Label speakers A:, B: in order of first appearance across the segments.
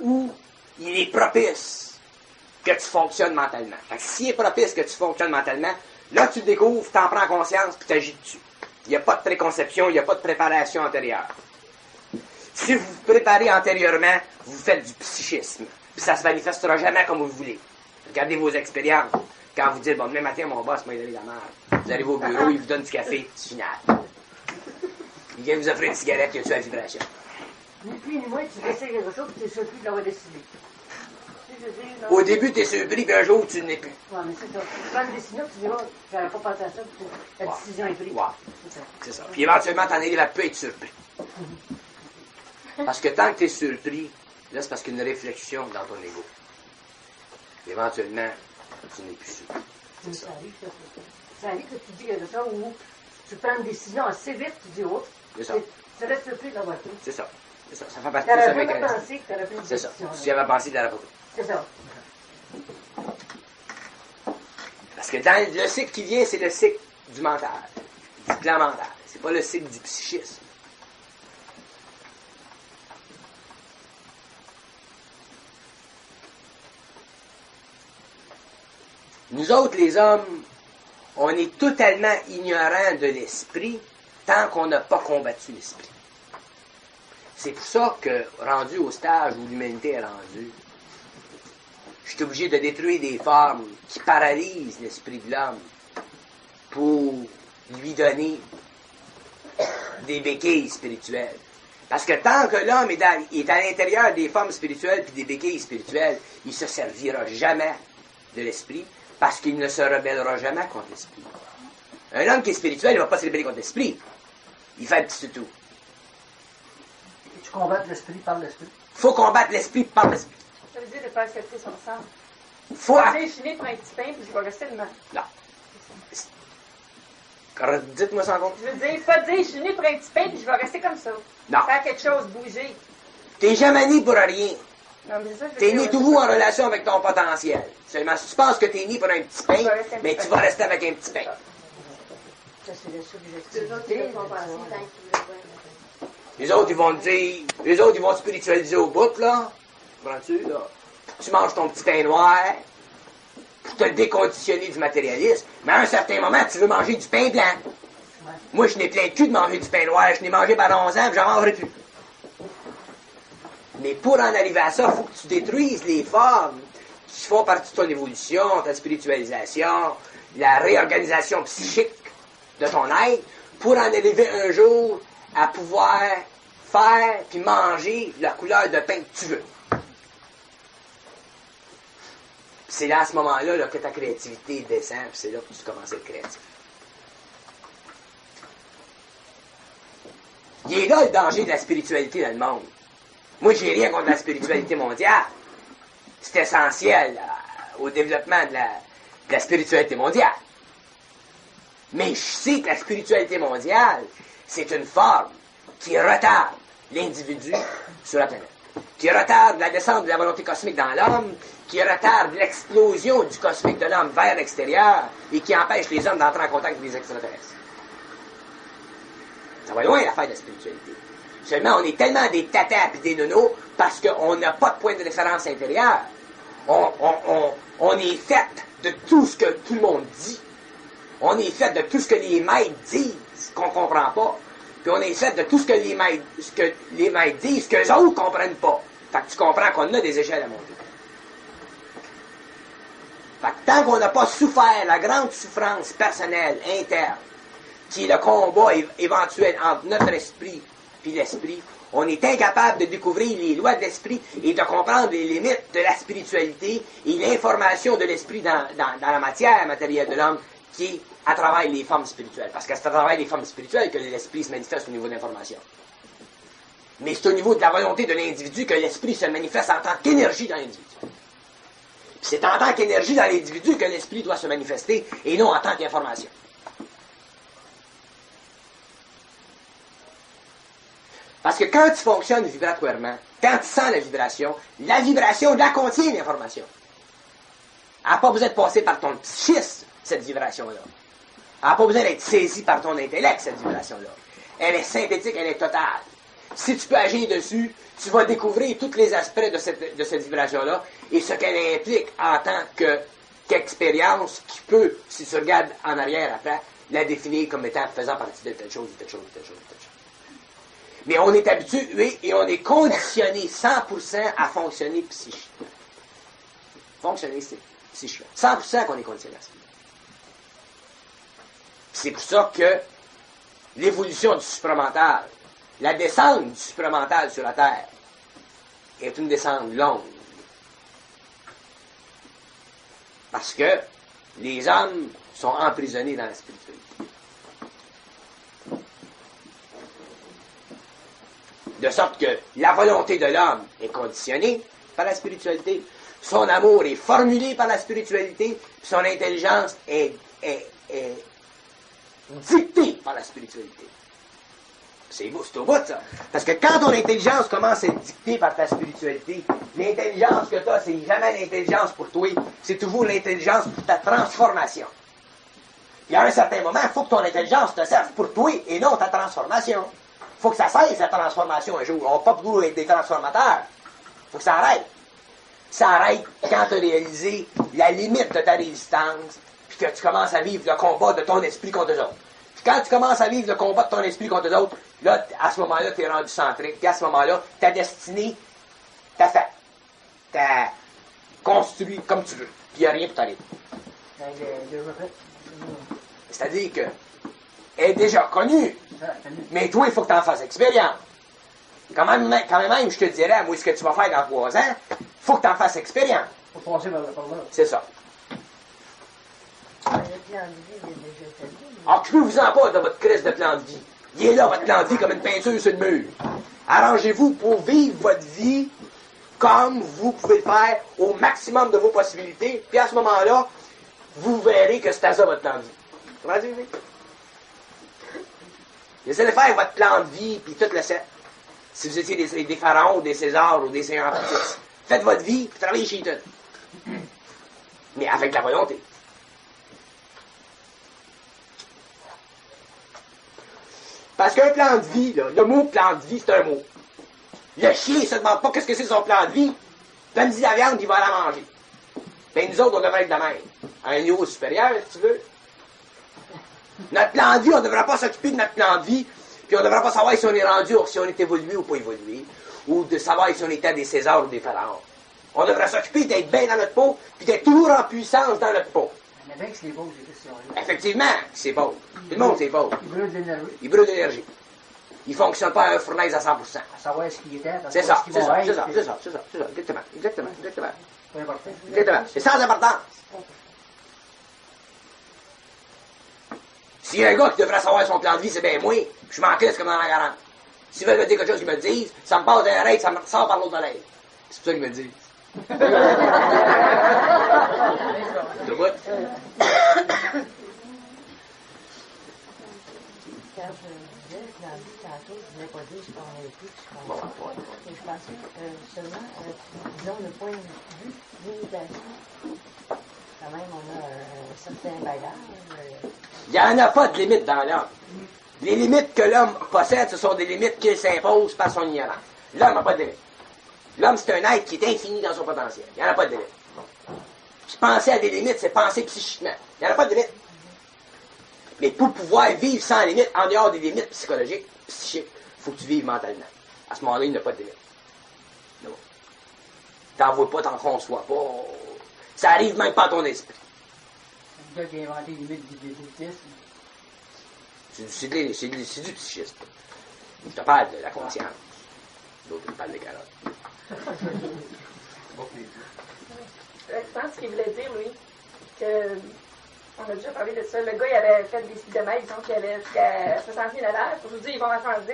A: où il est propice que tu fonctionnes mentalement. Fait que s'il est propice que tu fonctionnes mentalement, là tu le découvres, tu en prends conscience, puis tu agis dessus. Il n'y a pas de préconception, il n'y a pas de préparation antérieure. Si vous vous préparez antérieurement, vous faites du psychisme. Puis ça se manifestera jamais comme vous voulez. Regardez vos expériences. Quand vous dites, bon, demain matin, mon boss m'a donné la merde. Vous arrivez au bureau, il vous donne du café, c'est final. Il vient vous offrir une cigarette, il y a-tu la vibration?
B: Ni plus ni moins, tu décides quelque chose, tu es surpris de l'avoir décidé.
A: Au début, tu es surpris, puis un jour, tu n'es plus.
B: Oui, mais c'est ça. Tu prends une décision, tu dis, oh, j'avais pas pensé à ça, puis la décision est prise.
A: Wow. C'est ça. Puis éventuellement, t'en arrives à peu être surpris. Parce que tant que tu es surpris, là, c'est parce qu'il y a une réflexion dans ton ego. Éventuellement, tu n'es plus surpris. C'est ça.
B: Ça arrive que tu dis quelque chose où tu prends une décision assez vite, tu dis, oh,
A: c'est ça.
B: Tu restes surpris de l'avoir pris.
A: C'est ça. C'est ça. Ça fait partie
B: de
A: ça.
B: Tu n'aurais pas pensé que tu aurais pris une décision.
A: C'est ça. Si tu avais pensé, tu l'aurais pas pris.
B: C'est ça.
A: Parce que dans le cycle qui vient, c'est le cycle du mental, du plan mental. C'est pas le cycle du psychisme. Nous autres, les hommes, on est totalement ignorants de l'esprit tant qu'on n'a pas combattu l'esprit. C'est pour ça que, rendu au stage où l'humanité est rendue, je suis obligé de détruire des formes qui paralysent l'esprit de l'homme pour lui donner des béquilles spirituelles. Parce que tant que l'homme est à l'intérieur des formes spirituelles et des béquilles spirituelles, il ne se servira jamais de l'esprit parce qu'il ne se rebellera jamais contre l'esprit. Un homme qui est spirituel, il ne va pas se rebeller contre l'esprit. Il fait un petit tout.
B: Et tu combattes l'esprit par l'esprit.
A: Il faut combattre l'esprit par l'esprit.
C: Ça veut dire de ne pas accepter son sang.
A: Faut...
C: Je vais chiner pour un petit pain, puis je vais rester le même.
A: Non. Dites-moi sans compte.
C: Je veux dire, pas dire, je suis né pour un petit pain, puis je vais rester comme ça.
A: Non.
C: Faire quelque chose, bouger.
A: T'es jamais né pour rien.
C: Non, mais ça,
A: T'es né toujours en relation avec ton potentiel. Seulement, si tu penses que t'es né pour un petit pain, mais tu vas rester avec un petit pain.
B: Ça, c'est la subjectivité.
A: Les autres, ils vont te dire, les autres, ils vont te spiritualiser au bout, là. Comprends-tu, là? Tu manges ton petit pain noir pour te déconditionner du matérialisme, mais à un certain moment, tu veux manger du pain blanc.
B: Ouais.
A: Moi, je n'ai plein de cul de manger du pain noir. Je n'ai mangé pendant 11 ans, puis j'en mangerai plus. Mais pour en arriver à ça, il faut que tu détruises les formes qui font partie de ton évolution, ta spiritualisation, la réorganisation psychique de ton être, pour en arriver un jour à pouvoir faire puis manger la couleur de pain que tu veux. C'est là, à ce moment-là, là, que ta créativité descend, puis c'est là que tu commences à être créatif. Il est là le danger de la spiritualité dans le monde. Moi, j'ai rien contre la spiritualité mondiale. C'est essentiel au développement de la spiritualité mondiale. Mais je sais que la spiritualité mondiale, c'est une forme qui retarde l'individu sur la planète, qui retarde la descente de la volonté cosmique dans l'homme, qui retarde l'explosion du cosmique de l'homme vers l'extérieur et qui empêche les hommes d'entrer en contact avec les extraterrestres. Ça va loin l'affaire de la spiritualité. Seulement, on est tellement des tatas et des nonos parce qu'on n'a pas de point de référence intérieur. On est fait de tout ce que tout le monde dit. On est fait de tout ce que les maîtres disent, qu'on ne comprend pas. Puis on est fait de tout ce que les maîtres disent, qu'eux autres ne comprennent pas. Fait que tu comprends qu'on a des échelles à monter. Fait que tant qu'on n'a pas souffert la grande souffrance personnelle, interne, qui est le combat éventuel entre notre esprit et l'esprit, on est incapable de découvrir les lois de l'esprit et de comprendre les limites de la spiritualité et l'information de l'esprit dans la matière matérielle de l'homme qui est à travers les formes spirituelles. Parce que c'est à travers les formes spirituelles que l'esprit se manifeste au niveau de l'information. Mais c'est au niveau de la volonté de l'individu que l'esprit se manifeste en tant qu'énergie dans l'individu. C'est en tant qu'énergie dans l'individu que l'esprit doit se manifester et non en tant qu'information. Parce que quand tu fonctionnes vibratoirement, quand tu sens la vibration la contient l'information. Elle n'a pas besoin de passer par ton psychisme, cette vibration-là. Elle n'a pas besoin d'être saisie par ton intellect, cette vibration-là. Elle est synthétique, elle est totale. Si tu peux agir dessus, tu vas découvrir tous les aspects de cette vibration-là et ce qu'elle implique en tant qu'expérience qui peut, si tu regardes en arrière après, la définir comme étant faisant partie de telle chose, de telle chose, de telle chose, de telle chose. Mais on est habitué et on est conditionné 100% à fonctionner psychiquement. Fonctionner psychiquement. 100% qu'on est conditionné à ça. C'est pour ça que l'évolution du supramental, la descente du supramental sur la Terre, est une descente longue. Parce que les hommes sont emprisonnés dans la spiritualité. De sorte que la volonté de l'homme est conditionnée par la spiritualité, son amour est formulé par la spiritualité, puis son intelligence est dictée par la spiritualité. C'est beau, c'est au bout de ça. Parce que quand ton intelligence commence à être dictée par ta spiritualité, l'intelligence que tu as, c'est jamais l'intelligence pour toi, c'est toujours l'intelligence pour ta transformation. Puis à un certain moment, il faut que ton intelligence te serve pour toi et non ta transformation. Il faut que ça cesse, la transformation, un jour. On ne peut pas toujours être des transformateurs. Il faut que ça arrête. Ça arrête quand tu as réalisé la limite de ta résistance, puis que tu commences à vivre le combat de ton esprit contre eux autres. Puis quand tu commences à vivre le combat de ton esprit contre eux autres, là, à ce moment-là, tu es rendu centrique. Puis à ce moment-là, ta destinée, t'as fait. T'as construit comme tu veux. Puis il n'y a rien pour t'arrêter. C'est-à-dire que elle est déjà connue. Mais toi, il faut que tu en fasses expérience. Quand même, je te dirais, moi, ce que tu vas faire dans 3 ans, il faut que tu en fasses expérience.
B: Il faut passer par là.
A: C'est ça.
B: Le plan de vie, il est déjà établi.
A: Occupez-vous-en pas de votre crise de plan de vie. Il est là, votre plan de vie, comme une peinture sur le mur. Arrangez-vous pour vivre votre vie comme vous pouvez le faire au maximum de vos possibilités. Puis à ce moment-là, vous verrez que c'est à ça votre plan de vie. Comment dire? Essayez de faire votre plan de vie, puis tout le set. Si vous étiez des pharaons, des Césars ou des seigneurs petits, faites votre vie, puis travaillez chez tout. Mais avec la volonté. Parce qu'un plan de vie, là, le mot plan de vie, c'est un mot. Le chien ne se demande pas qu'est-ce que c'est son plan de vie. Donne-lui la viande, il va la manger. Ben nous autres, on devrait être de même. À un niveau supérieur, si tu veux. Notre plan de vie, on ne devrait pas s'occuper de notre plan de vie, puis on ne devrait pas savoir si on est rendu, ou si on est évolué ou pas évolué, ou de savoir si on était des Césars ou des pharaons. On devrait s'occuper d'être bien dans notre peau, puis d'être toujours en puissance dans notre peau.
B: Il y en a bien que c'est beau, ces questions-là.
A: Effectivement, c'est beau. Tout le monde, c'est beau.
B: Il brûle d'énergie.
A: Il brûle d'énergie. Il ne fonctionne pas à un fournaise à 100%.
B: À savoir ce qu'il était.
A: C'est ça, c'est ça, exactement.
B: C'est important.
A: Exactement. C'est sans importance. S'il y a un gars qui devrait savoir son plan de vie, c'est bien moi. Je m'en crisse comme dans la garante. S'ils veulent me dire quelque chose qu'ils me le disent, ça me passe dans l'oreille, ça me sort par l'autre oreille. C'est pour ça qu'ils me le disent. De bout.
B: Quand je disais plan de vie tantôt, je ne voulais pas dire ce qu'on a vécu, ce qu'on a fait. Mais je pensais seulement, disons, le point de vue limitation. Quand même, on a un certain bagage.
A: Il n'y en a pas de limite dans l'homme. Les limites que l'homme possède, ce sont des limites qu'il s'impose par son ignorance. L'homme n'a pas de limite. L'homme, c'est un être qui est infini dans son potentiel. Il n'y en a pas de limite. Puis penser à des limites, c'est penser psychiquement. Il n'y en a pas de limite. Mais pour pouvoir vivre sans limite, en dehors des limites psychologiques, psychiques, il faut que tu vives mentalement. À ce moment-là, il n'y a pas de limite. Non. T'en vois pas, t'en conçois pas. Ça arrive même pas à ton esprit.
B: Le gars qui a inventé les limites du définitisme.
A: C'est du psychisme. Je te parle de la conscience. L'autre, il parle des carottes.
C: Je pense qu'il voulait dire, lui, que... On a déjà parlé de ça. Le gars, il avait fait des kilomètres, donc il avait jusqu'à 60 000 à l'heure. Pour vous dire, ils vont à 110.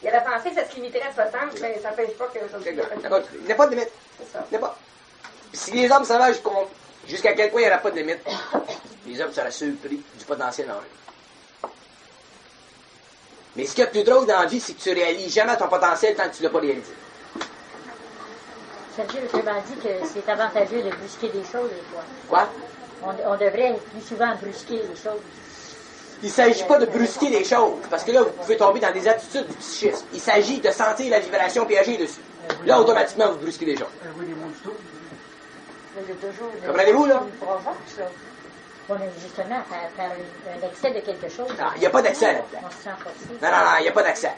C: Il avait pensé que ça se limiterait à 60, mais ça n'empêche pas que ça se limite.
A: Il n'y a pas de limite.
C: C'est ça.
A: Il n'y a pas. Si les hommes savaient jusqu'à quel point il n'y aurait pas de limite, les hommes seraient surpris du potentiel en eux. Mais ce qui est le plus drôle dans la vie, c'est que tu ne réalises jamais ton potentiel tant que tu ne l'as pas réalisé.
D: Sergio autrement dit que c'est avantageux de brusquer des choses des fois.
A: Quoi?
D: On devrait plus souvent brusquer les choses.
A: Il ne s'agit pas de brusquer les choses, parce que là, vous pouvez tomber dans des attitudes du psychisme. Il s'agit de sentir la vibration et agir dessus. Là, automatiquement, vous brusquez les choses. Comprenez-vous, là?
D: Oui, mais justement, faire un excès de quelque chose.
A: Non, il n'y a pas d'accès là-dedans.
D: On se sent forcé.
A: Non, il n'y a pas d'accès.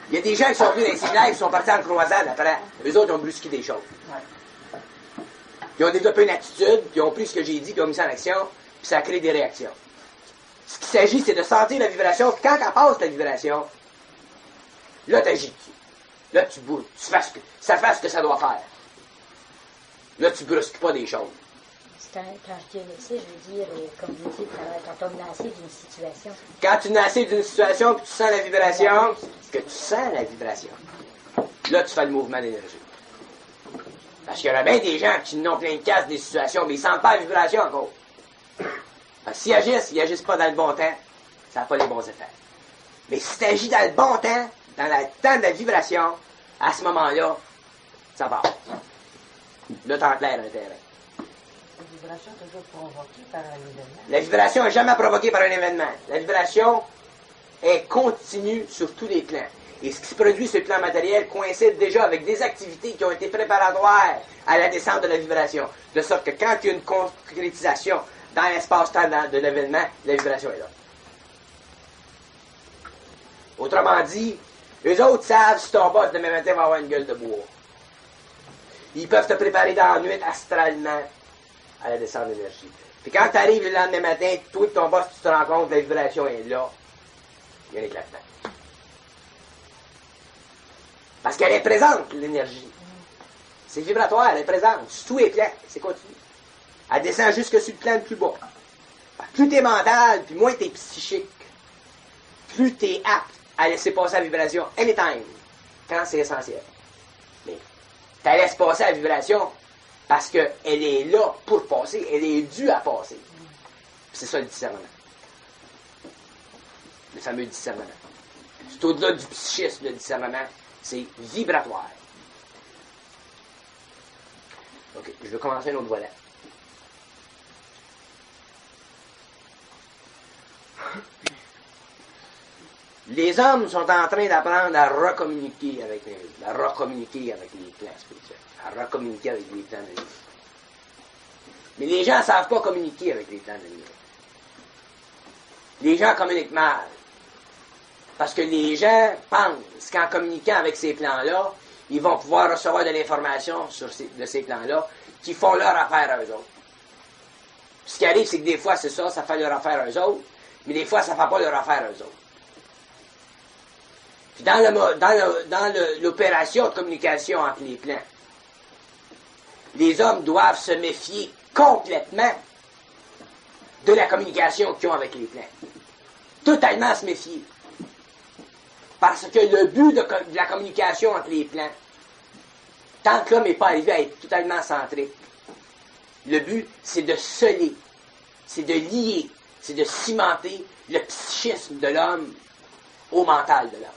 A: Il y a des gens qui sont venus dans les séminaires, qui sont partis en croisade après. Eux autres, ils ont brusqué des choses. Ils ont développé une attitude, puis ils ont pris ce que j'ai dit, puis ils ont mis ça en action, puis ça a créé des réactions. Ce qu'il s'agit, c'est de sentir la vibration. Quand elle passe, la vibration, là, tu agis dessus. Là, tu bouges. Ça fait ce que ça doit faire. Là, tu brusques pas des choses.
D: Quand je dis un excès, je veux dire, comme vous dites, quand on est assez d'une situation.
A: Quand tu es assez d'une situation, puis tu sens la vibration, que tu sens la vibration, là, tu fais le mouvement d'énergie. Parce qu'il y en a bien des gens qui n'ont plein de casse des situations, mais ils ne sentent pas la vibration encore. S'ils agissent, ils n'agissent pas dans le bon temps, ça n'a pas les bons effets. Mais si tu agis dans le bon temps, dans le temps de la vibration, à ce moment-là, ça part. Là, tu enclaires un terrain.
B: La vibration est toujours provoquée par un événement.
A: La vibration n'est jamais provoquée par un événement. La vibration est continue sur tous les plans. Et ce qui se produit sur le plan matériel coïncide déjà avec des activités qui ont été préparatoires à la descente de la vibration. De sorte que quand il y a une concrétisation dans l'espace-temps de l'événement, la vibration est là. Autrement dit, eux autres savent si ton boss demain matin va avoir une gueule de bois. Ils peuvent te préparer dans la nuit astralement à la descente d'énergie. Puis quand tu arrives le lendemain matin, toi et ton boss, tu te rends compte que la vibration est là. Il y a un éclatement. Parce qu'elle est présente, l'énergie. C'est vibratoire, elle est présente. Sur tous les plans, c'est continu. Elle descend jusque sur le plan le plus bas. Plus t'es mental, puis moins t'es psychique, plus t'es apte à laisser passer la vibration anytime, quand c'est essentiel. Mais tu laisses passer la vibration parce qu'elle est là pour passer, elle est due à passer. Puis c'est ça le discernement. Le fameux discernement. C'est au-delà du psychisme, le discernement. C'est vibratoire. OK, je vais commencer un autre volet. Les hommes sont en train d'apprendre à recommuniquer avec les plans spirituels, à recommuniquer avec les plans de vie. Mais les gens ne savent pas communiquer avec les plans de vie. Les gens communiquent mal. Parce que les gens pensent qu'en communiquant avec ces plans-là, ils vont pouvoir recevoir de l'information de ces plans-là qui font leur affaire à eux autres. Ce qui arrive, c'est que des fois, c'est ça, ça fait leur affaire à eux autres, mais des fois, ça ne fait pas leur affaire à eux autres. Puis dans l'opération de communication entre les plans, les hommes doivent se méfier complètement de la communication qu'ils ont avec les plans. Totalement se méfier. Parce que le but de la communication entre les plans, tant que l'homme n'est pas arrivé à être totalement centré, le but, c'est de sceller, c'est de lier, c'est de cimenter le psychisme de l'homme au mental de l'homme.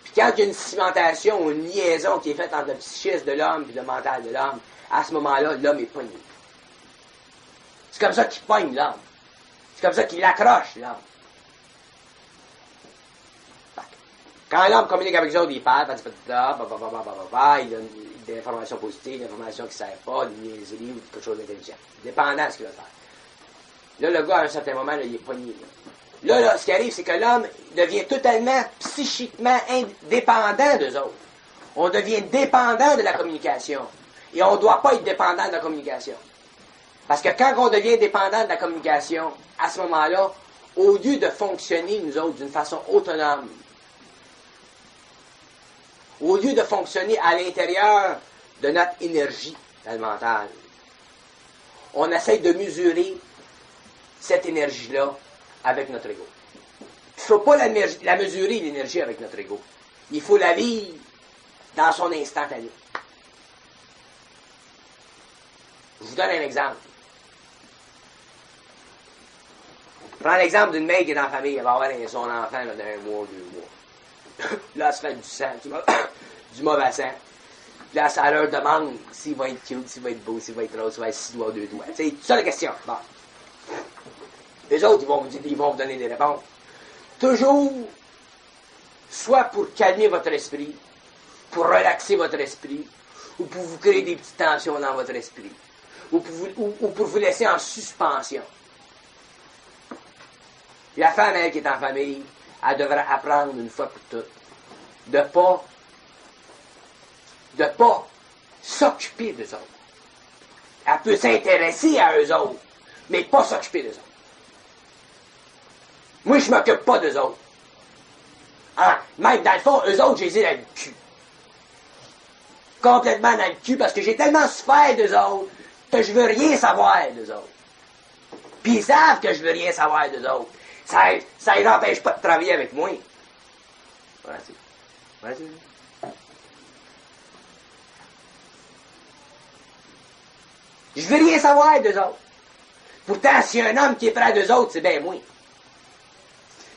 A: Puis quand il y a une cimentation ou une liaison qui est faite entre le psychisme de l'homme et le mental de l'homme, à ce moment-là, l'homme est pogné. C'est comme ça qu'il pogne l'homme. C'est comme ça qu'il accroche l'homme. Quand l'homme communique avec les autres, il parle, il donne des informations positives, des informations qui ne servent pas, des niaiseries ou quelque chose d'intelligent. Dépendant de ce qu'il va faire. Là, le gars, à un certain moment, là, il est pogné. Là, ce qui arrive, c'est que l'homme devient totalement psychiquement indépendant d'eux autres. On devient dépendant de la communication. Et on ne doit pas être dépendant de la communication. Parce que quand on devient dépendant de la communication, à ce moment-là, au lieu de fonctionner, nous autres, d'une façon autonome, au lieu de fonctionner à l'intérieur de notre énergie dans le mental, on essaie de mesurer cette énergie-là avec notre ego. Il ne faut pas la mesurer, l'énergie, avec notre ego. Il faut la vivre dans son instantané. Je vous donne un exemple. Prends l'exemple d'une mère qui est dans la famille, elle va avoir son enfant là, dans 1 mois, 2 mois. Là, elle se fait du sang, du mauvais sang. Puis là, ça leur demande s'il va être cute, s'il va être beau, s'il va être rose, s'il va être 6 doigts, 2 doigts. C'est ça la question. Bon. Les autres, ils vont vous donner des réponses. Toujours, soit pour calmer votre esprit, pour relaxer votre esprit, ou pour vous créer des petites tensions dans votre esprit, ou pour vous laisser en suspension. La femme, elle, qui est en famille, elle devrait apprendre une fois pour toutes de pas s'occuper d'eux autres. Elle peut s'intéresser à eux autres, mais pas s'occuper d'eux autres. Moi, je m'occupe pas d'eux autres. Hein? Même dans le fond, eux autres, je les ai dans le cul. Complètement dans le cul, parce que j'ai tellement souffert d'eux autres que je veux rien savoir d'eux autres. Puis ils savent que je veux rien savoir d'eux autres. Ça les empêche pas de travailler avec moi. Vas-y. Vas-y. Je veux rien savoir d'eux autres. Pourtant, si un homme qui est près d'eux autres, c'est bien moi.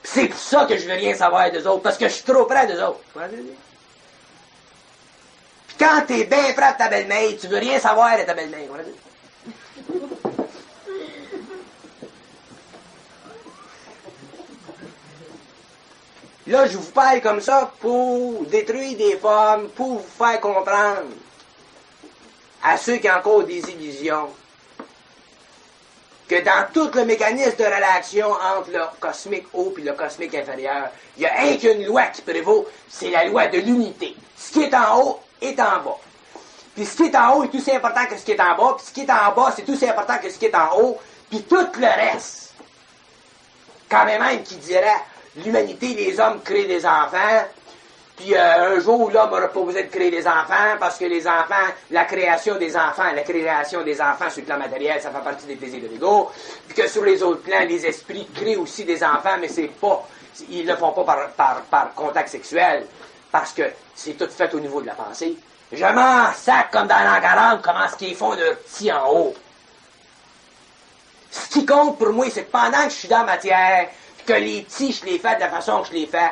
A: Puis c'est pour ça que je veux rien savoir d'eux autres, parce que je suis trop près d'eux autres. Puis quand t'es bien près de ta belle-mère, tu veux rien savoir de ta belle-mère. Là, je vous parle comme ça pour détruire des femmes, pour vous faire comprendre à ceux qui ont encore des illusions que dans tout le mécanisme de relation entre le cosmique haut et le cosmique inférieur, il y a un qu'une loi qui prévaut, c'est la loi de l'unité. Ce qui est en haut est en bas. Puis ce qui est en haut est aussi important que ce qui est en bas, puis ce qui est en bas, c'est aussi important que ce qui est en haut, puis tout le reste. Quand même qui dirait, l'humanité, les hommes créent des enfants, puis un jour, l'homme aura pas besoin de créer des enfants, parce que les enfants, la création des enfants sur le plan matériel, ça fait partie des plaisirs de l'ego, puis que sur les autres plans, les esprits créent aussi des enfants, mais ils le font pas par contact sexuel, parce que c'est tout fait au niveau de la pensée. Je m'en sac comme dans l'an 40, comment ce qu'ils font de petits en haut. Ce qui compte pour moi, c'est que pendant que je suis dans la matière, que les petits, je les fais de la façon que je les fais,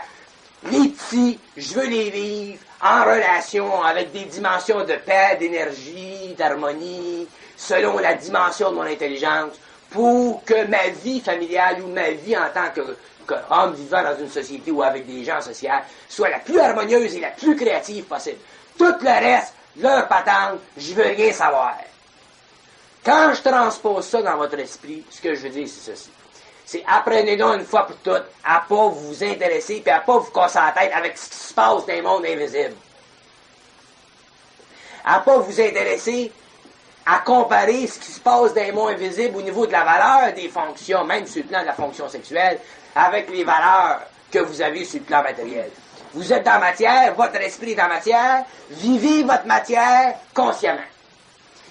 A: les petits, je veux les vivre en relation avec des dimensions de paix, d'énergie, d'harmonie, selon la dimension de mon intelligence, pour que ma vie familiale ou ma vie en tant qu'homme vivant dans une société ou avec des gens sociaux soit la plus harmonieuse et la plus créative possible. Tout le reste, leur patente, je veux rien savoir. Quand je transpose ça dans votre esprit, ce que je veux dire, c'est ceci. C'est apprenez-donc une fois pour toutes à pas vous intéresser et à pas vous casser la tête avec ce qui se passe dans le monde invisible. À pas vous intéresser à comparer ce qui se passe dans le monde invisible au niveau de la valeur des fonctions, même sur le plan de la fonction sexuelle, avec les valeurs que vous avez sur le plan matériel. Vous êtes dans la matière, votre esprit est dans la matière, vivez votre matière consciemment.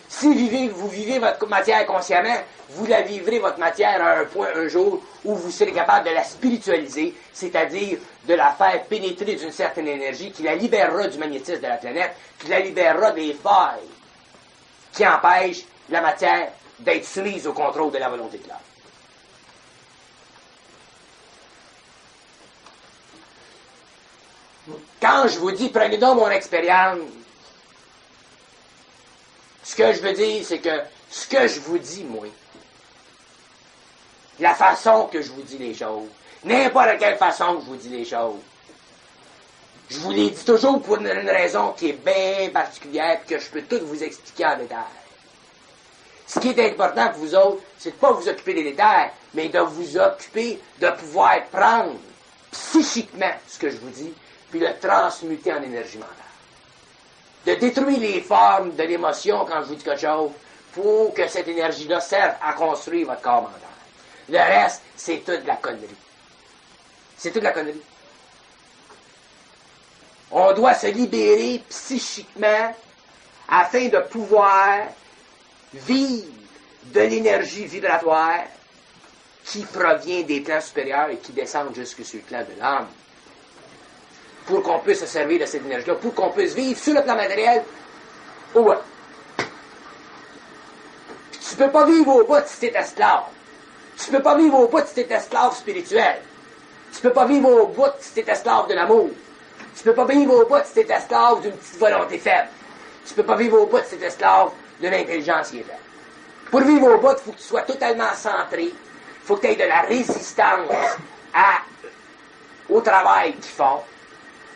A: Si vous vivez votre matière consciemment, vous la vivrez, votre matière, à un point, un jour, où vous serez capable de la spiritualiser, c'est-à-dire de la faire pénétrer d'une certaine énergie qui la libérera du magnétisme de la planète, qui la libérera des failles qui empêchent la matière d'être soumise au contrôle de la volonté de l'homme. Quand je vous dis, prenez donc mon expérience, ce que je veux dire, c'est que ce que je vous dis, moi, la façon que je vous dis les choses, n'importe quelle façon que je vous dis les choses, je vous les dis toujours pour une raison qui est bien particulière et que je peux tout vous expliquer en détail. Ce qui est important pour vous autres, c'est de ne pas vous occuper des détails, mais de vous occuper de pouvoir prendre psychiquement ce que je vous dis, puis le transmuter en énergie mentale. De détruire les formes de l'émotion quand je vous dis quelque chose, pour que cette énergie-là serve à construire votre corps mental. Le reste, c'est toute de la connerie. C'est toute de la connerie. On doit se libérer psychiquement afin de pouvoir vivre de l'énergie vibratoire qui provient des plans supérieurs et qui descend jusque sur le plan de l'âme. Pour qu'on puisse se servir de cette énergie-là, pour qu'on puisse vivre sur le plan matériel au bout. Puis tu peux pas vivre au bout si t'es esclave. Tu peux pas vivre au bout si t'es esclave spirituel. Tu peux pas vivre au bout si t'es esclave de l'amour. Tu peux pas vivre au bout si t'es esclave d'une petite volonté faible. Tu peux pas vivre au bout si t'es esclave de l'intelligence qui est faible. Pour vivre au bout, il faut que tu sois totalement centré. Il faut que tu aies de la résistance au travail qu'ils font,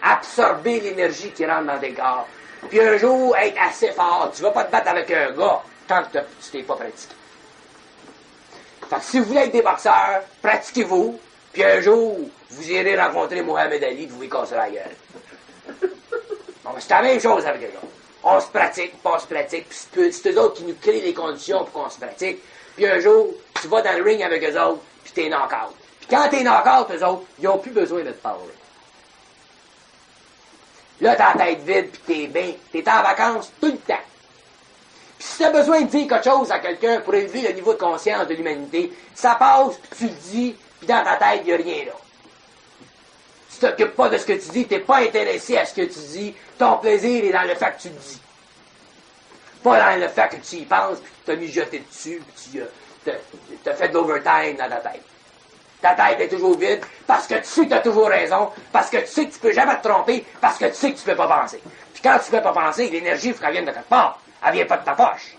A: absorber l'énergie qui rentre dans des corps, puis un jour être assez fort. Tu vas pas te battre avec un gars tant que tu t'es pas pratiqué. Fait que si vous voulez être des boxeurs, pratiquez-vous, puis un jour, vous irez rencontrer Mohamed Ali, vous lui casserez la gueule. Bon, c'est la même chose avec eux autres. On se pratique, puis on se pratique, puis c'est eux autres qui nous créent les conditions pour qu'on se pratique. Puis un jour, tu vas dans le ring avec eux autres, puis t'es knock-out. Puis quand t'es knock-out, eux autres, ils n'ont plus besoin de te parler. Là, t'as la tête vide, puis t'es bien. T'es en vacances tout le temps. Puis si t'as besoin de dire quelque chose à quelqu'un pour élever le niveau de conscience de l'humanité, ça passe, puis tu le dis, puis dans ta tête, il n'y a rien là. Tu t'occupes pas de ce que tu dis, t'es pas intéressé à ce que tu dis, ton plaisir est dans le fait que tu le dis. Pas dans le fait que tu y penses, puis que tu t'as mijoté dessus, puis tu t'as fait de l'overtime dans ta tête. Ta tête est toujours vide, parce que tu sais que tu as toujours raison, parce que tu sais que tu peux jamais te tromper, parce que tu sais que tu peux pas penser. Puis quand tu peux pas penser, l'énergie, il faut qu'elle vienne de quelque part. Elle vient pas de ta poche.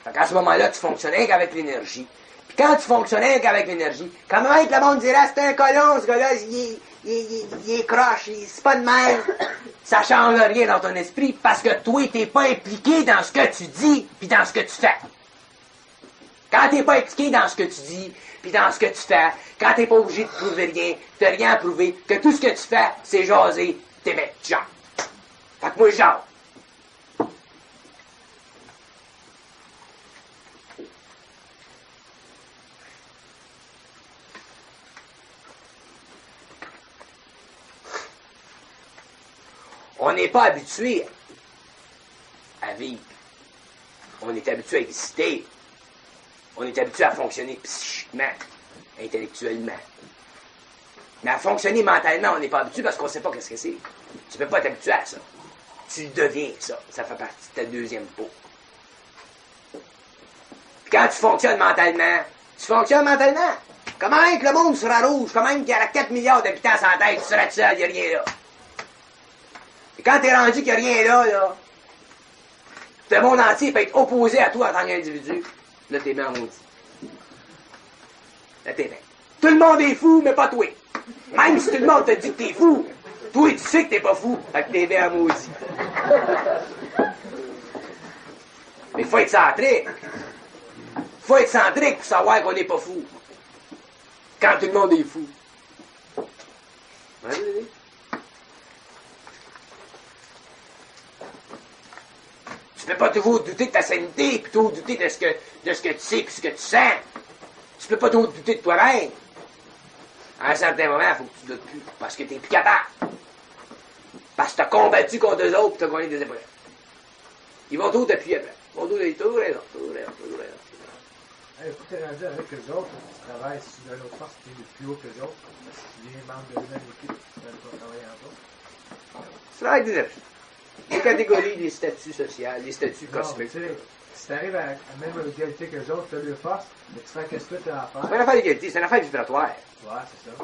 A: Fait qu'à ce moment-là, tu fonctionnais qu'avec l'énergie. Puis quand tu fonctionnais qu'avec l'énergie, quand même le monde dirait, c'est un colon, ce gars-là, il est croche, c'est pas de même. Ça change rien dans ton esprit, parce que toi, t'es pas impliqué dans ce que tu dis, puis dans ce que tu fais. Quand t'es pas impliqué dans ce que tu dis, puis dans ce que tu fais, quand t'es pas obligé de prouver rien, t'as rien à prouver, que tout ce que tu fais, c'est jaser, t'aimer, genre. Fait que moi, genre. On n'est pas habitué à vivre. On est habitué à exister. On est habitué à fonctionner psychiquement, intellectuellement. Mais à fonctionner mentalement, on n'est pas habitué parce qu'on ne sait pas qu'est-ce que c'est. Tu ne peux pas t'habituer à ça. Tu deviens ça. Ça fait partie de ta deuxième peau. Puis quand tu fonctionnes mentalement, comment est que le monde sera rouge? Comment est qu'il y aura 4 milliards d'habitants sur la Terre, tu seras seul, il n'y a rien là. Et quand t'es rendu qu'il n'y a rien là, le monde entier peut être opposé à toi en tant qu'individu. Là, t'es bien maudit. Là, t'es bien. Tout le monde est fou, mais pas toi. Même si tout le monde te dit que t'es fou, toi, tu sais que t'es pas fou. Fait que t'es bien maudit. Mais il faut être centrique. Faut être centrique pour savoir qu'on n'est pas fou. Quand tout le monde est fou. Vas-y. Tu peux pas toujours douter de ta sanité, plutôt douter de ce que tu sais et ce que tu sens. Tu peux pas toujours douter de toi-même. À un certain moment, il faut que tu doutes plus, parce que tu n'es plus capable. Parce que tu as combattu contre eux autres et tu as gagné des épreuves. Ils vont toujours t'appuyer après. Ils vont toujours raison.
E: Écoute, t'es rendu avec eux autres, tu travailles sur une autre force qui est plus haut que les autres, tu es membre de la même équipe, tu vas travailler en autres.
A: Tu travailles des épreuves. Les catégories, les statuts sociaux, les statuts cosmiques.
E: Si tu arrives à la même égalité que les autres, tu as leur force, mais tu fais qu'est-ce que tu as à faire.
A: C'est pas une affaire d'égalité, c'est une affaire vibratoire.
E: Ouais, c'est ça.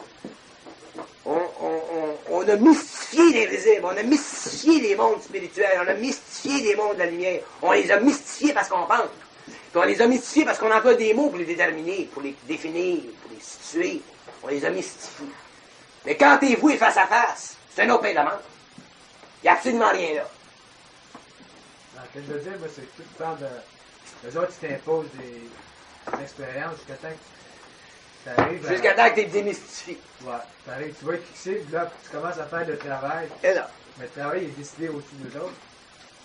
A: On a mystifié l'invisible, on a mystifié les mondes spirituels, on a mystifié les mondes de la lumière. On les a mystifiés parce qu'on pense. Puis on les a mystifiés parce qu'on emploie des mots pour les déterminer, pour les définir, pour les situer. On les a mystifiés. Mais quand t'es voué face à face, c'est un autre pain de menthe. Il n'y a absolument rien là.
E: Non, ce que je veux dire, moi, c'est que tu parles de. Les autres, ils t'imposent des expériences jusqu'à temps que tu arrives.
A: Jusqu'à temps que tu es démystifié.
E: Ouais. Tu arrives, tu vas être fixé, puis là, tu commences à faire le travail.
A: Et là.
E: Mais le travail est décidé au-dessus des autres.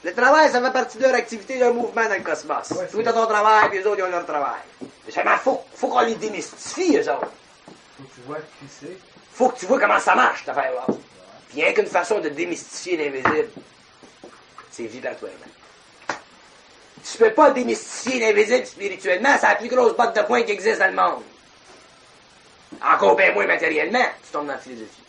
A: Le travail, ça fait partie de leur activité, leur mouvement dans le cosmos.
E: Ouais,
A: toi, tu as ton travail, puis les autres, ils ont leur travail. Mais seulement, faut qu'on les démystifie, eux autres.
E: Faut que tu vois qui c'est.
A: Faut que tu vois comment ça marche, cette affaire-là. Puis il n'y a qu'une façon de démystifier l'invisible. C'est vibratoirement. Tu peux pas démystifier l'invisible spirituellement, c'est la plus grosse botte de poing qui existe dans le monde. Encore bien moins matériellement, tu tombes dans la philosophie.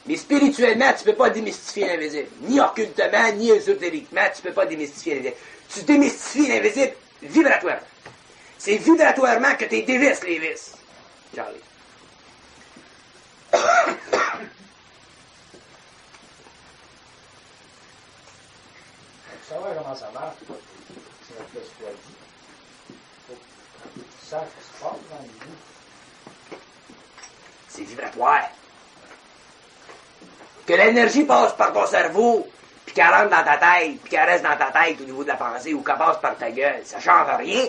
A: Mais spirituellement, tu peux pas démystifier l'invisible. Ni occultement, ni ésotériquement, tu peux pas démystifier l'invisible. Tu démystifies l'invisible vibratoirement. C'est vibratoirement que tu dévisses les vis. Charlie.
F: Pour savoir comment ça marche, c'est un peu ce qu'on dit.
E: savent ce qui se passe dans les vies.
A: C'est vibratoire. Que l'énergie passe par ton cerveau, puis qu'elle rentre dans ta tête, puis qu'elle reste dans ta tête au niveau de la pensée, ou qu'elle passe par ta gueule, ça change rien,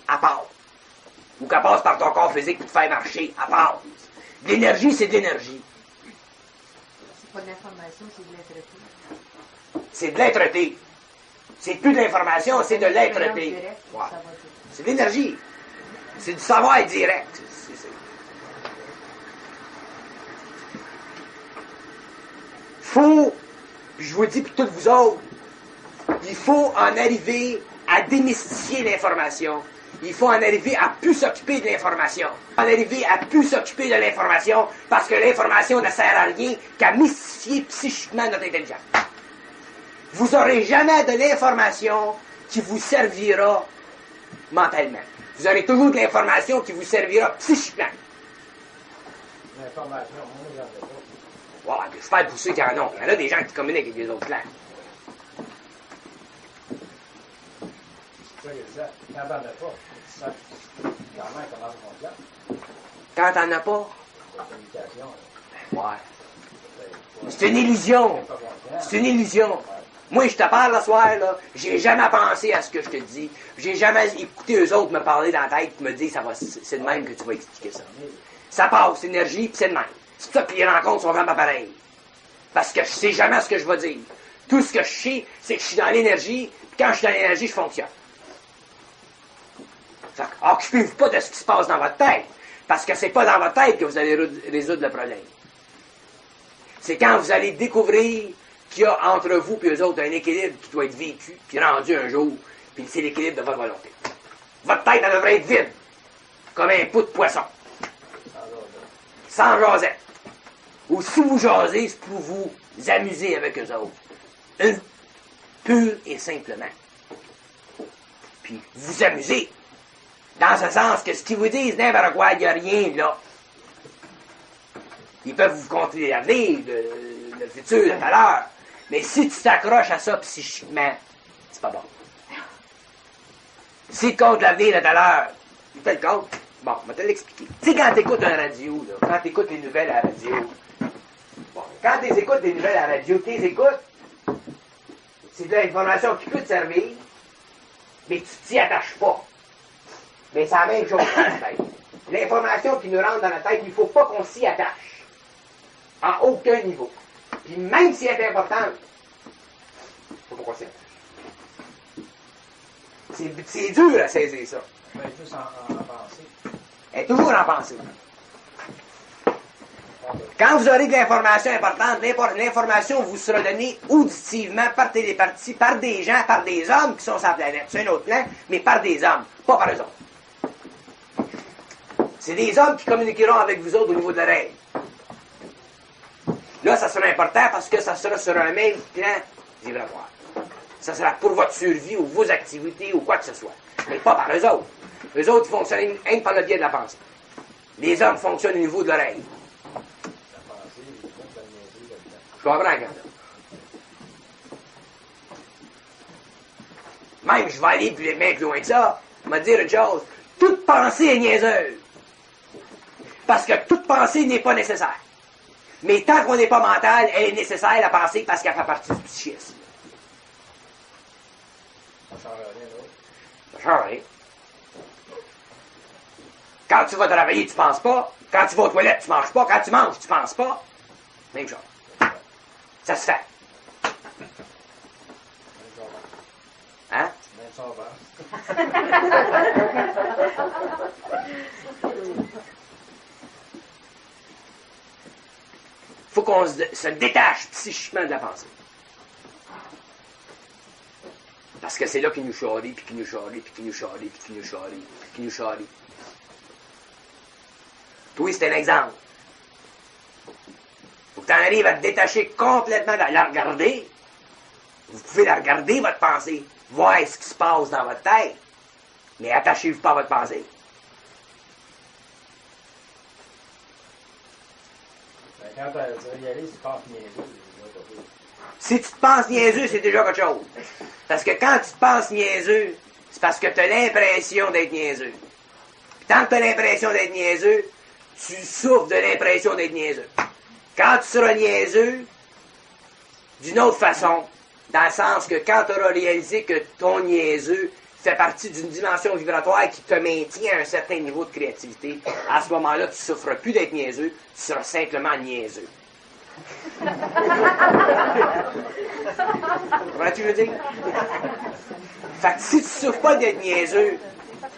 A: à part. Ou qu'elle passe par ton corps physique pour te faire marcher, à part. L'énergie, c'est de l'énergie.
B: C'est pas de l'information, c'est de l'être-té.
A: C'est de l'être-té. C'est plus de l'information, c'est de l'être-té. Ouais. C'est de l'énergie. C'est du savoir direct. Faut, puis je vous le dis pour toutes vous autres, il faut en arriver à démystifier l'information. Il faut en arriver à plus s'occuper de l'information. En arriver à plus s'occuper de l'information parce que l'information ne sert à rien qu'à mystifier psychiquement notre intelligence. Vous n'aurez jamais de l'information qui vous servira mentalement. Vous aurez toujours de l'information qui vous servira psychiquement.
E: L'information, on ne regarde pas.
A: Wow, j'espère pour ceux qui en ont. Il y en a des gens qui communiquent avec les autres clans.
E: C'est ça que je disais. Quand t'en as pas, tu sais clairement comment ça fonctionne.
A: Quand t'en as pas,
E: La communication,
A: ouais. C'est une illusion. C'est une illusion. Moi, je te parle ce soir, là, j'ai jamais pensé à ce que je te dis. J'ai jamais écouté eux autres me parler dans la tête et me dire c'est de même que tu vas expliquer ça. Ça passe, énergie, puis c'est de même. C'est pour ça que les rencontres sont vraiment pareilles. Parce que je sais jamais ce que je vais dire. Tout ce que je sais, c'est que je suis dans l'énergie, puis quand je suis dans l'énergie, je fonctionne. Fait que, occupez-vous pas de ce qui se passe dans votre tête, parce que c'est pas dans votre tête que vous allez résoudre le problème. C'est quand vous allez découvrir qu'il y a entre vous et eux autres un équilibre qui doit être vécu, puis rendu un jour, puis c'est l'équilibre de votre volonté. Votre tête, elle devrait être vide, comme un pot de poisson. Sans jasette. Ou si vous jasez, c'est pour vous amuser avec eux autres. Pur et simplement. Puis vous amusez. Dans ce sens que ce qu'ils vous disent, n'importe quoi, il n'y a rien là. Ils peuvent vous conter l'avenir, le futur, le tout à l'heure. Mais si tu t'accroches à ça psychiquement, c'est pas bon. Si tu comptes l'avenir de tout à l'heure, tu te le comptes. Bon, je vais te l'expliquer. Tu sais, quand tu écoutes un radio, là, quand tu écoutes les nouvelles à la radio, bon, quand tu écoutes des nouvelles à la radio, tu les écoutes, c'est de l'information qui peut te servir, mais tu t'y attaches pas. Mais c'est la même chose dans la tête. L'information qui nous rentre dans la tête, il ne faut pas qu'on s'y attache. À aucun niveau. Puis même si elle est importante, il ne faut pas qu'on s'y attache. C'est dur à saisir ça.
E: Mais juste en pensée.
A: Elle est toujours en pensée. Quand vous aurez de l'information importante, l'information vous sera donnée auditivement par télépathie, par des gens, par des hommes qui sont sur la planète. C'est un autre plan, mais par des hommes, pas par eux autres. C'est des hommes qui communiqueront avec vous autres au niveau de l'oreille. Là, ça sera important parce que ça sera sur un même plan vibratoire. Ça sera pour votre survie ou vos activités ou quoi que ce soit. Mais pas par eux autres. Eux autres fonctionnent rien que par le biais de la pensée. Les hommes fonctionnent au niveau de l'oreille. Je comprends, quand même. Même, je vais aller bien plus loin que ça. Je vais dire une chose. Toute pensée est niaiseuse. Parce que toute pensée n'est pas nécessaire. Mais tant qu'on n'est pas mental, elle est nécessaire, la pensée, parce qu'elle fait partie du psychisme.
E: Ça ne change rien d'autre.
A: Ça change rien. Quand tu vas travailler, tu penses pas. Quand tu vas aux toilettes, tu manges pas. Quand tu manges, tu penses pas. Même chose. Ça se fait. Hein?
E: Même ça va.
A: Faut qu'on se détache psychiquement de la pensée. Parce que c'est là qu'il nous charrie, puis qu'il nous charrie, puis qu'il nous charrie, puis qu'il nous charrie, puis qu'il nous charrie. Toi, c'est un exemple. Faut que tu en arrives à te détacher complètement de la regarder. Vous pouvez la regarder, votre pensée, voir ce qui se passe dans votre tête, mais attachez-vous pas à votre pensée.
E: Quand tu vas y aller, tu penses niaiseux.
A: Si tu te penses niaiseux, c'est déjà quelque chose. Parce que quand tu te penses niaiseux, c'est parce que tu as l'impression d'être niaiseux. Tant que tu as l'impression d'être niaiseux, tu souffres de l'impression d'être niaiseux. Quand tu seras niaiseux, d'une autre façon, dans le sens que quand tu auras réalisé que ton niaiseux fait partie d'une dimension vibratoire qui te maintient à un certain niveau de créativité, à ce moment-là, tu ne souffres plus d'être niaiseux, tu seras simplement niaiseux. Voilà ce que je veux dire? Fait que si tu ne souffres pas d'être niaiseux,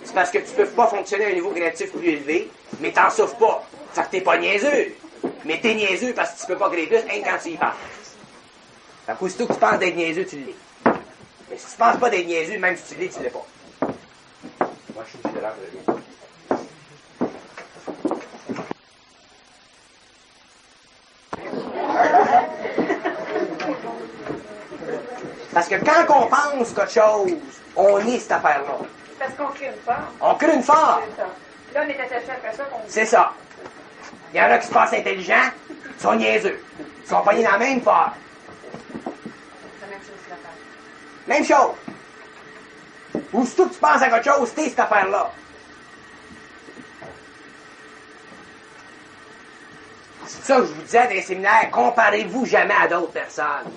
A: c'est parce que tu ne peux pas fonctionner à un niveau créatif plus élevé, mais tu n'en souffres pas. Fait que tu n'es pas niaiseux. Mais tu es niaiseux parce que tu ne peux pas créer plus, rien quand tu y penses. Fait qu'aussitôt que tu penses d'être niaiseux, tu l'es. Mais si tu ne penses pas d'être niaiseux, même si tu l'es, tu ne l'es pas. Moi, je suis différent de lui. Parce que quand on pense qu'autre chose, on est cette affaire-là.
C: Parce qu'on crée une forme.
A: On crée une forme.
C: C'est ça. Là, on est attaché après ça.
A: C'est ça. Il y en a qui se pensent intelligents, ils sont niaiseux. Ils sont pognés dans la même forme.
C: C'est la même chose que l'affaire.
A: Même chose. Aussitôt que tu penses à quelque chose, t'es cette affaire-là. C'est ça que je vous disais dans les séminaires, comparez-vous jamais à d'autres personnes.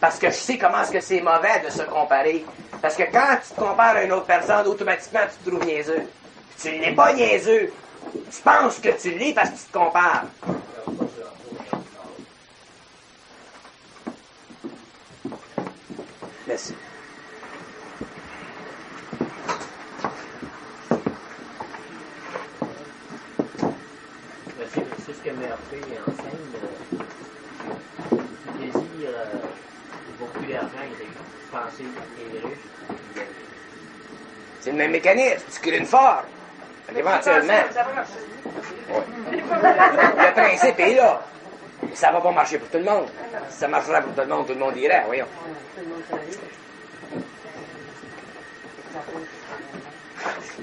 A: Parce que je sais comment est-ce que c'est mauvais de se comparer. Parce que quand tu te compares à une autre personne, automatiquement tu te trouves niaiseux. Tu n'es pas niaiseux. Tu penses que tu l'es parce que tu te compares. Merci.
F: C'est ce que Murphy enseigne. Le désir vaut plus d'argent, il est pensé qu'il est riche.
A: C'est le même mécanisme. Tu crées une forme. Éventuellement.
C: Ça va marcher.
A: Ouais. Le principe est là. Ça va pas marcher pour tout le monde. Si ça marcherait pour tout le monde irait, voyons.
B: Tout le monde s'arrive.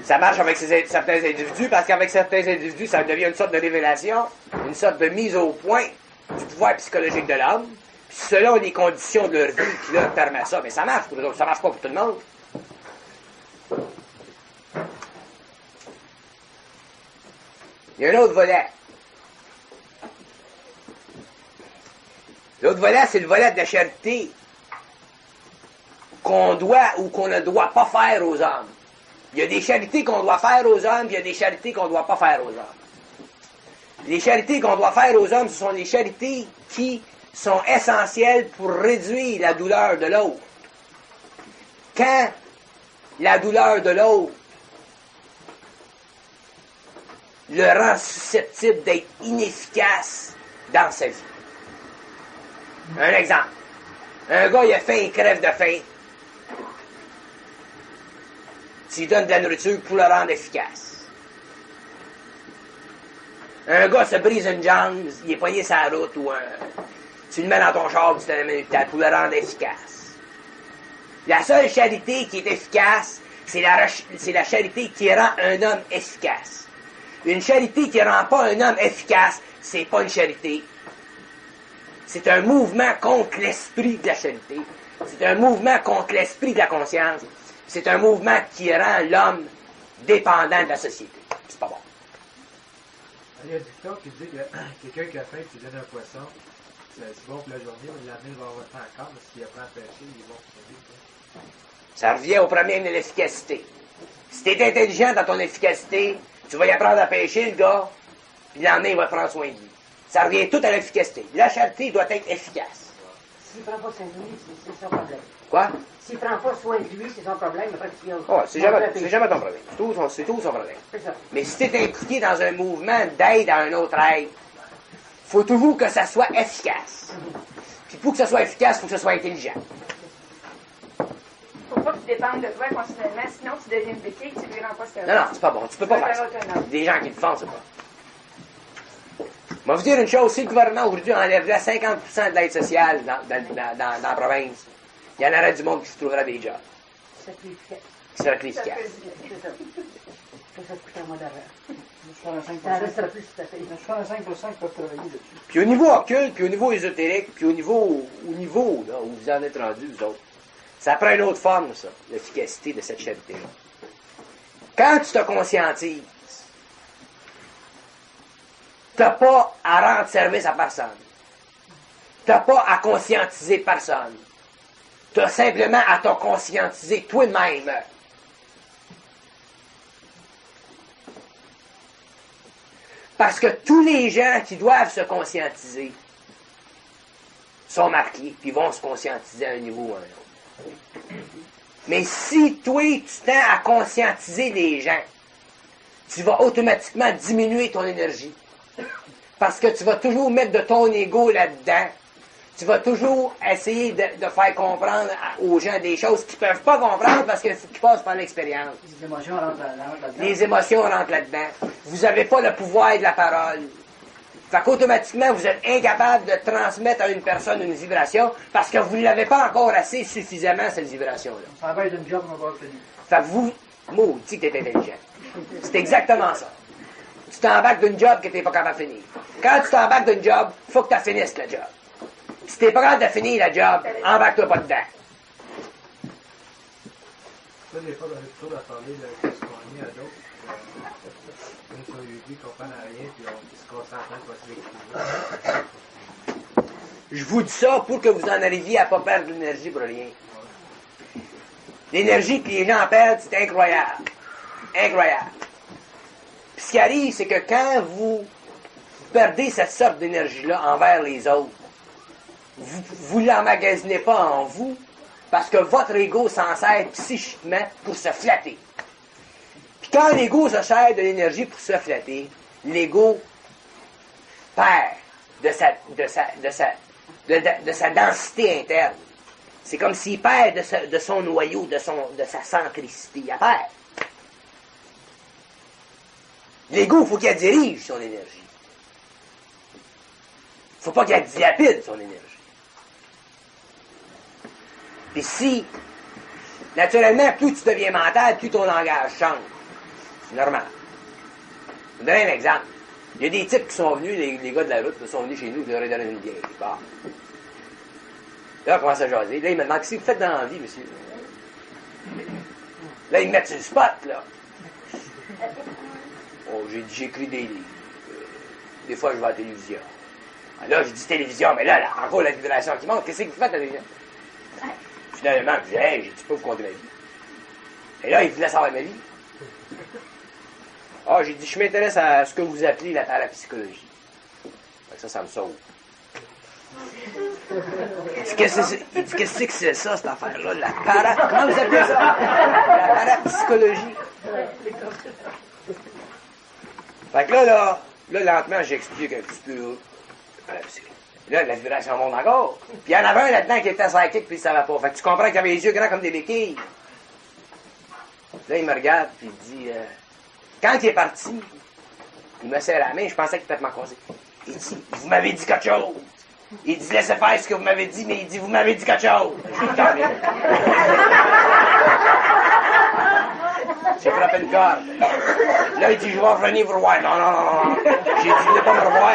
A: Ça marche avec certains individus, parce qu'avec certains individus, ça devient une sorte de révélation, une sorte de mise au point du pouvoir psychologique de l'homme, puis selon les conditions de leur vie qui leur permet ça. Mais ça marche pour eux autres, ça marche pas pour tout le monde. Il y a un autre volet. L'autre volet, c'est le volet de la charité qu'on doit ou qu'on ne doit pas faire aux hommes. Il y a des charités qu'on doit faire aux hommes, puis il y a des charités qu'on ne doit pas faire aux hommes. Les charités qu'on doit faire aux hommes, ce sont les charités qui sont essentielles pour réduire la douleur de l'autre. Quand la douleur de l'autre le rend susceptible d'être inefficace dans sa vie. Un exemple. Un gars, il a faim, il crève de faim. Tu lui donnes de la nourriture pour le rendre efficace. Un gars se brise une jambe, il est poigné sur la route, ou tu le mets dans ton char, tu te l'amènes pour le rendre efficace. La seule charité qui est efficace, c'est la charité qui rend un homme efficace. Une charité qui ne rend pas un homme efficace, c'est pas une charité. C'est un mouvement contre l'esprit de la charité. C'est un mouvement contre l'esprit de la conscience. C'est un mouvement qui rend l'homme dépendant de la société. C'est pas bon.
E: Il y a un dicton qui dit que quelqu'un qui a faim, tu lui donnes un poisson, c'est bon pour la journée, mais l'année il va avoir faim encore, mais s'il apprend à pêcher, il est bon pour sa vie.
A: Ça revient au problème de l'efficacité. Si tu es intelligent dans ton efficacité, tu vas y apprendre à pêcher, le gars, puis l'année, il va prendre soin de lui. Ça revient tout à l'efficacité. La charité doit être efficace.
B: S'il ne prend pas soin de lui, c'est son problème.
A: Quoi?
B: S'il ne prend pas soin de lui, c'est son problème. Après, tu viens
A: Oh, c'est jamais ton problème. C'est tout son problème.
B: C'est ça.
A: Mais si tu es impliqué dans un mouvement d'aide à un autre être, il faut toujours que ça soit efficace. Puis pour que ça soit efficace, il faut que ça soit intelligent.
C: Faut pas que tu dépendes de toi continuellement, sinon tu deviens une béquille, tu lui rends pas service.
A: Non, c'est pas bon. Tu peux pas faire ça. Des gens qui le font, c'est pas. Je vais vous dire une chose, si le gouvernement aujourd'hui enlèverait 50% de l'aide sociale dans la province, il y en aurait du monde qui se trouverait des jobs.
B: C'est plus efficace.
A: Qui serait plus efficace.
B: C'est ça. Ça coûte un mois d'arrêt.
G: 65%,
B: Ça restera plus tout à fait.
G: 65% qui peuvent travailler dessus.
A: Puis au niveau occulte, puis au niveau ésotérique, puis au niveau là, où vous en êtes rendus, vous autres, ça prend une autre forme, ça, l'efficacité de cette charité-là. Quand tu te conscientises Tu n'as pas à rendre service à personne. Tu n'as pas à conscientiser personne. Tu as simplement à te conscientiser toi-même. Parce que tous les gens qui doivent se conscientiser sont marqués, puis vont se conscientiser à un niveau ou à un autre. Mais si toi, tu tends à conscientiser les gens, tu vas automatiquement diminuer ton énergie. Parce que tu vas toujours mettre de ton ego là-dedans. Tu vas toujours essayer de faire comprendre aux gens des choses qu'ils ne peuvent pas comprendre parce qu'ils passent par l'expérience.
G: Les émotions rentrent là-dedans.
A: Les émotions rentrent là-dedans. Vous n'avez pas le pouvoir de la parole. Fait qu'automatiquement, vous êtes incapable de transmettre à une personne une vibration parce que vous ne l'avez pas encore assez suffisamment, cette vibration-là.
G: Ça va être une job qu'on va obtenir.
A: Fait que vous, maudit que t'es intelligent. C'est exactement ça. Tu t'embarques d'une job que t'es pas capable de finir. Quand tu t'embarques d'une job, faut que tu finisses le job. Si t'es pas capable de finir la job, embarque-toi pas dedans.
E: Ça, des fois, on est toujours à parler de ce qu'on est à d'autres. Une fois, ils ne comprennent rien, puis on se concentre pour se l'expliquer.
A: Je vous dis ça pour que vous en arriviez à pas perdre de l'énergie pour rien. L'énergie que les gens perdent, c'est incroyable. Incroyable. Puis ce qui arrive, c'est que quand vous perdez cette sorte d'énergie-là envers les autres, vous ne l'emmagasinez pas en vous, parce que votre ego s'en sert psychiquement pour se flatter. Puis quand l'ego se sert de l'énergie pour se flatter, l'ego perd de sa densité interne. C'est comme s'il perd de son noyau, de sa centricité. Il perd. L'ego, il faut qu'il dirige son énergie. Il ne faut pas qu'il dilapide son énergie. Puis si, naturellement, plus tu deviens mental, plus ton langage change. C'est normal. Je vous donne un exemple. Il y a des types qui sont venus, les gars de la route, qui sont venus chez nous, qui leur ont donné une bière. Bon. Là, on commence à jaser. Là, ils me demandent, qu'est-ce que vous faites dans la vie, monsieur? Là, ils me mettent sur le spot, là. Oh, j'écris des livres. Des fois, je vais à la télévision. Là, je dis télévision, mais là, encore la vibration qui monte. Qu'est-ce que vous faites à la télévision? Finalement, je dis, hey, j'ai dit pas vous compter ma vie. Et là, il voulait savoir ma vie. Ah, j'ai dit, je m'intéresse à ce que vous appelez la parapsychologie. Ça me sauve. Il dit, qu'est-ce que c'est ça, cette affaire-là? Comment vous appelez ça? La parapsychologie. Fait que là, lentement, j'explique un petit peu. Là, la vibration monte encore. Puis il y en avait un là-dedans qui était psychique, puis il ne savait pas. Fait que tu comprends qu'il avait les yeux grands comme des béquilles. Là, il me regarde, puis il dit... quand il est parti, il me serre la main, je pensais qu'il était m'accoser. Il dit, vous m'avez dit quelque chose. Il dit, laissez faire ce que vous m'avez dit, mais il dit, vous m'avez dit quelque chose. J'ai frappé une corde. Là, il dit, je vais revenir vous revoir. Non. J'ai dit, vous ne voulez pas me revoir.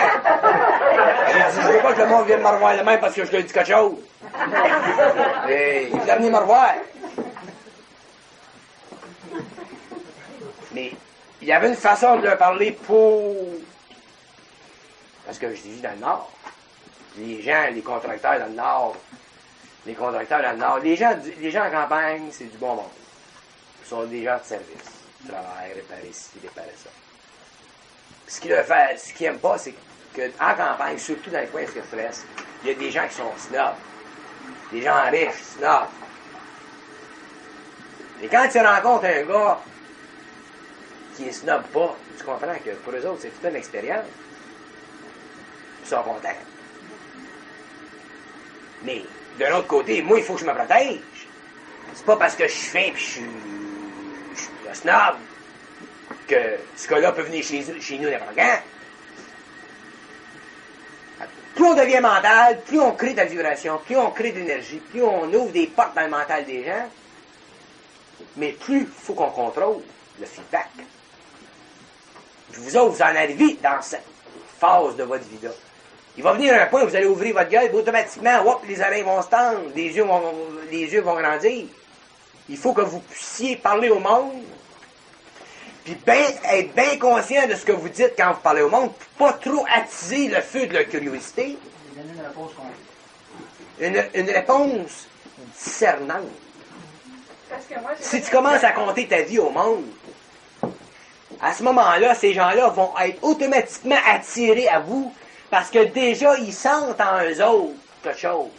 A: J'ai dit, je ne veux pas que le monde vienne me revoir le même parce que je lui ai dit quelque chose. Et il est venu me revoir. Mais il y avait une façon de leur parler pour... Parce que je vis dans le Nord. Les contracteurs dans le Nord, les gens en campagne, c'est du bon monde. Ils sont des gens de service. Ils travaillent, réparer ci, réparer ça. Ce qu'ils n'aiment pas, c'est qu'en campagne, surtout dans les coins express, il y a des gens qui sont snobs. Des gens riches, snobs. Et quand tu rencontres un gars qui est snob pas, tu comprends que pour eux autres, c'est toute une expérience. Ils sont contents. Mais, d'un autre côté, moi, il faut que je me protège. C'est pas parce que je suis fin et je suis un snob que ce gars-là peut venir chez nous n'importe quand. Plus on devient mental, plus on crée de la vibration, plus on crée de l'énergie, plus on ouvre des portes dans le mental des gens, mais plus il faut qu'on contrôle le feedback. Puis vous autres, vous en arrivez dans cette phase de votre vie-là. Il va venir un point où vous allez ouvrir votre gueule, et automatiquement, hop, les oreilles vont se tendre, les yeux vont grandir. Il faut que vous puissiez parler au monde Puis être bien conscient de ce que vous dites quand vous parlez au monde, puis pas trop attiser le feu de leur curiosité.
G: Donner une réponse complète.
A: Une réponse discernante.
C: Parce que moi,
A: Si tu commences à compter ta vie au monde, à ce moment-là, ces gens-là vont être automatiquement attirés à vous parce que déjà, ils sentent en eux autres quelque chose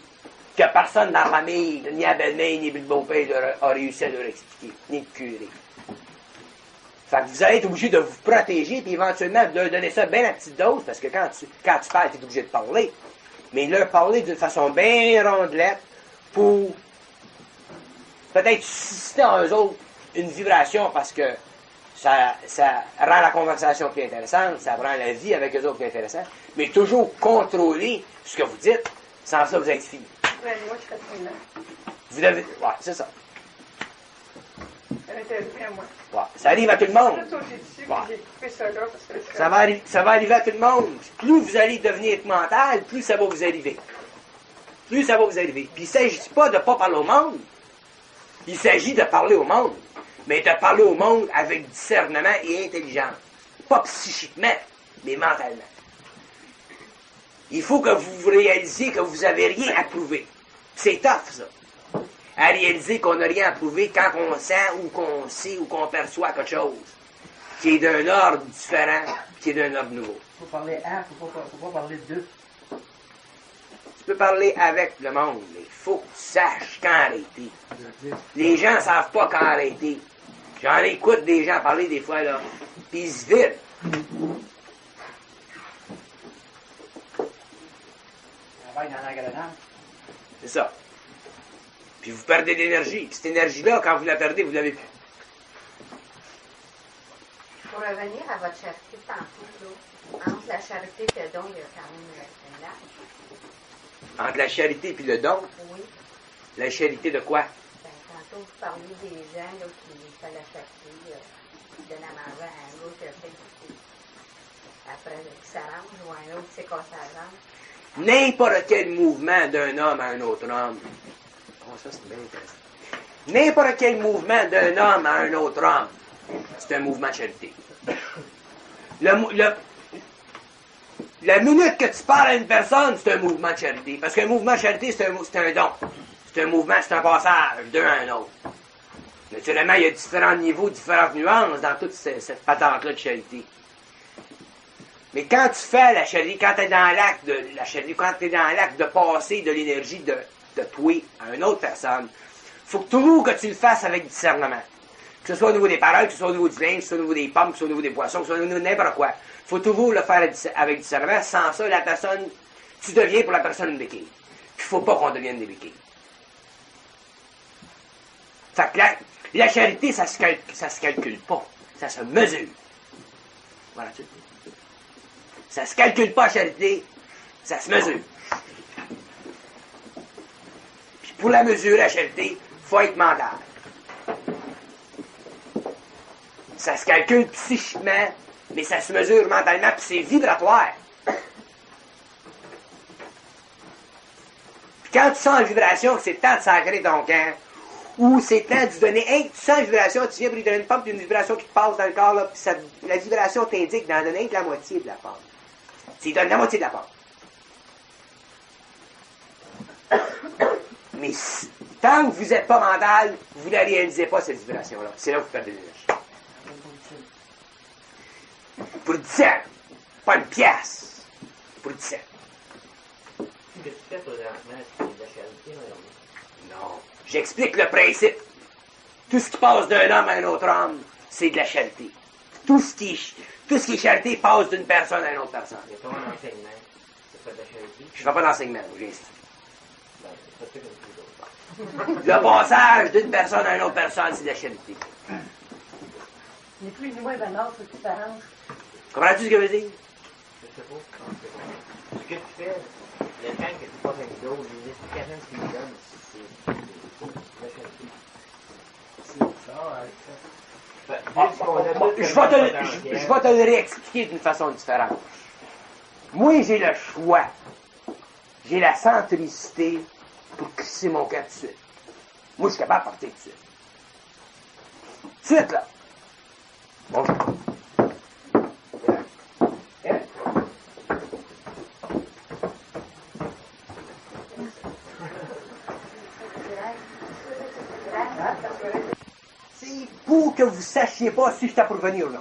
A: que personne dans la famille, ni la belle-mère, ni le beau-père a réussi à leur expliquer, ni le curé. Fait que vous allez être obligé de vous protéger puis éventuellement de leur donner ça bien à petite dose parce que quand tu parles, tu es obligé de parler. Mais leur parler d'une façon bien rondelette pour peut-être susciter en eux autres une vibration parce que ça rend la conversation plus intéressante, ça rend la vie avec eux autres plus intéressante, mais toujours contrôler ce que vous dites, sans ça vous êtes fini.
C: Ouais, moi, je serais très là.
A: Vous devez... Ouais, c'est ça.
C: Elle était venue à moi.
A: Ouais, ça arrive à tout le monde.
C: Tout sauté dessus,
A: Ouais.
C: puis j'ai coupé ça là, parce que
A: Ça va arriver à tout le monde. Plus vous allez devenir mental, plus ça va vous arriver. Plus ça va vous arriver. Puis il ne s'agit pas de ne pas parler au monde. Il s'agit de parler au monde. Mais de parler au monde avec discernement et intelligence. Pas psychiquement, mais mentalement. Il faut que vous réalisiez que vous n'avez rien à prouver. C'est tough, ça. À réaliser qu'on n'a rien à prouver quand on sent ou qu'on sait ou qu'on perçoit quelque chose qui est d'un ordre différent, qui est d'un ordre nouveau.
G: Il faut parler à, il ne faut pas parler de.
A: Tu peux parler avec le monde, mais il faut que tu saches quand arrêter. Les gens ne savent pas quand arrêter. J'en écoute des gens parler des fois, là, puis ils se vident.
G: Travail dans l'engrenage.
A: C'est ça. Puis vous perdez d'énergie. Puis cette énergie-là, quand vous la perdez, vous ne l'avez plus.
H: Pour revenir à votre charité tantôt, là, entre la charité et le don, il y a quand même un lac.
A: Entre la charité et le don,
H: Oui.
A: la charité de quoi?
H: Ben, tantôt, vous parliez des gens là, qui font la charité, qui donnent à manger à un autre, après, qui s'arrange, ou un autre, c'est qu'on s'arrange.
A: N'importe quel mouvement d'un homme à un autre homme. Oh, ça, c'est bien intéressant. N'importe quel mouvement d'un homme à un autre homme, c'est un mouvement de charité. La minute que tu parles à une personne, c'est un mouvement de charité. Parce qu'un mouvement de charité, c'est un don. C'est un mouvement, c'est un passage d'un à un autre. Naturellement, il y a différents niveaux, différentes nuances dans toute cette patente-là de charité. Mais quand tu fais la charité, quand tu es dans l'acte de la charité, quand tu es dans l'acte de passer de l'énergie de toi à une autre personne, il faut que toujours que tu le fasses avec discernement. Que ce soit au niveau des paroles, que ce soit au niveau du linge, que ce soit au niveau des pommes, que ce soit au niveau des poissons, que ce soit au niveau de n'importe quoi. Il faut toujours le faire avec discernement. Sans ça, la personne, tu deviens pour la personne une béquille. Puis il ne faut pas qu'on devienne des béquilles. Fait que la charité, ça se calcule pas. Ça se mesure. Voilà, tu sais. Ça se calcule pas, la charité. Ça se mesure. Puis pour la mesurer, la charité, il faut être mental. Ça se calcule psychiquement, mais ça se mesure mentalement, puis c'est vibratoire. Puis quand tu sens la vibration, que c'est temps de sacrer ton camp, ou c'est temps de donner, hey, tu sens la vibration, tu viens pour lui donner une pomme, puis une vibration qui te passe dans le corps, là, puis la vibration t'indique d'en donner que la moitié de la pomme. Tu lui donnes la moitié de la pomme. Mais tant que vous n'êtes pas mental, vous ne réalisez pas cette vibration-là. C'est là que vous perdez l'énergie. Pour 10 cents. Pas une pièce. Pour 10 cents.
F: Ce que tu fais présentement, c'est de la charité,
A: Non. J'explique le principe. Tout ce qui passe d'un homme à un autre homme, c'est de la charité. Tout ce qui est charité passe d'une personne à une autre personne.
F: Il y a pas un enseignement. Tu fais de la charité.
A: Je ne fais pas d'enseignement, j'insiste.
F: Ben, c'est pas comme les autres.
A: Le passage d'une personne à une autre personne, c'est de la charité.
B: Ni plus ni moins banal, cette différence.
A: Comprends-tu ce que je veux dire?
F: Je sais pas. Ce que tu fais, le temps que tu passes avec d'autres, les explications que tu lui donnes, c'est la charité.
A: Je vais te le réexpliquer d'une façon différente. Moi, j'ai le choix. J'ai la centricité pour crisser mon camp tout de suite. Moi, je suis capable de partir tout de suite. Tout de suite, là. Bon. C'est pour que vous sachiez pas si j'étais pour venir ou non.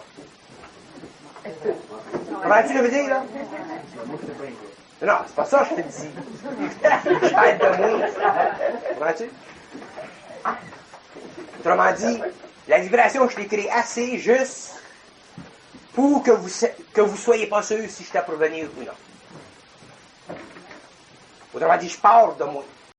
A: Comprends-tu ce que je veux dire, là? Non, c'est pas ça que je te dis. J'aide de moi. Comprends-tu? Autrement dit, la vibration, je l'ai créée assez juste pour que vous soyez pas sûr si j'étais pour venir ou non. Autrement dit, je pars de moi.